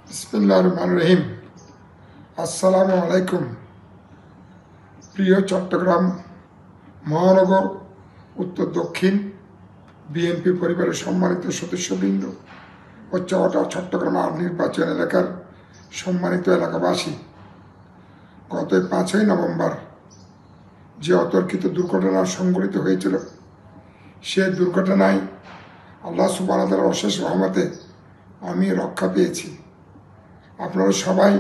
বিসমিল্লাহির রহমানির রহিম। আসসালামু আলাইকুম। প্রিয় চট্টগ্রাম মহানগর উত্তর দক্ষিণ বিএনপি পরিবারের সম্মানিত সদস্যবৃন্দ ও চট্টগ্রাম নির্বাচন এলাকার সম্মানিত এলাকাবাসী, গত 5ই নভেম্বর যে অতর্কিত দুর্ঘটনা সংঘটিত হয়েছিল, সে দুর্ঘটনায় আল্লাহ সুবহানাহু ওয়া তাআলার অশেষ রহমতে আমি রক্ষা পেয়েছি। আপনারা সবাই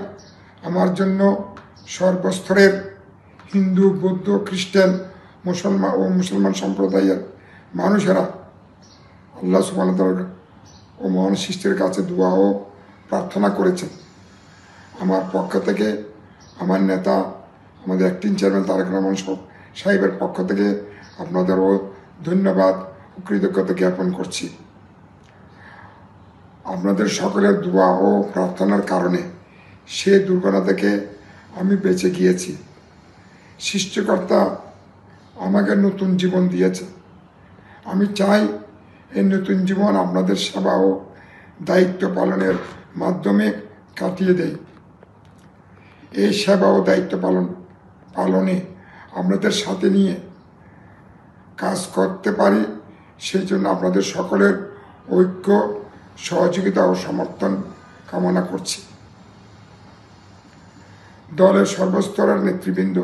আমার জন্য সর্বস্তরের হিন্দু, বৌদ্ধ, খ্রিস্টান, মুসলমান সম্প্রদায়ের মানুষেরা আল্লাহ সুবহানাহু ওয়া তাআলা ও মহান সৃষ্টির কাছে দোয়া ও প্রার্থনা করেছেন। আমার পক্ষ থেকে, আমার নেতা, আমাদের অ্যাক্টিং চেয়ারম্যান তারেক রহমান সাহেবের পক্ষ থেকে আপনাদেরও ধন্যবাদ ও কৃতজ্ঞতা জ্ঞাপন করছি। আপনাদের সকলের দোয়া ও প্রার্থনার কারণে সে দুর্ঘটনা থেকে আমি বেঁচে গিয়েছি। সৃষ্টিকর্তা আমাকে নতুন জীবন দিয়েছে। আমি চাই এই নতুন জীবন আপনাদের সেবা ও দায়িত্ব পালনের মাধ্যমে কাটিয়ে দেই। এই সেবা ও দায়িত্ব পালনে আপনাদের সাথে নিয়ে কাজ করতে পারি, সেই জন্য আপনাদের সকলের ঐক্য, সহযোগিতা ও সমর্থন কামনা করছি। দলের সর্বস্তরের নেতৃবৃন্দ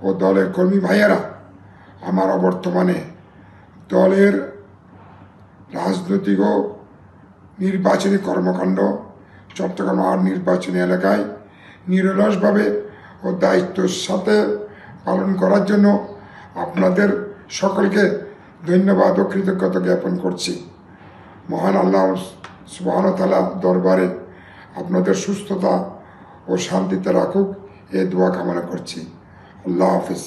ও দলের কর্মী ভাইয়েরা আমার অবর্তমানে দলের রাজনৈতিক ও নির্বাচনী কর্মকাণ্ড চট্টগ্রাম নির্বাচনী এলাকায় নিরলসভাবে ও দায়িত্বের সাথে পালন করার জন্য আপনাদের সকলকে ধন্যবাদ ও কৃতজ্ঞতা জ্ঞাপন করছি। মহান আল্লাহ সুবহানাহু ওয়া তাআলা দরবারে আপনাদের সুস্থতা ও শান্তিতে রাখুক, এ দোয়া কামনা করছি। আল্লাহ হাফিজ।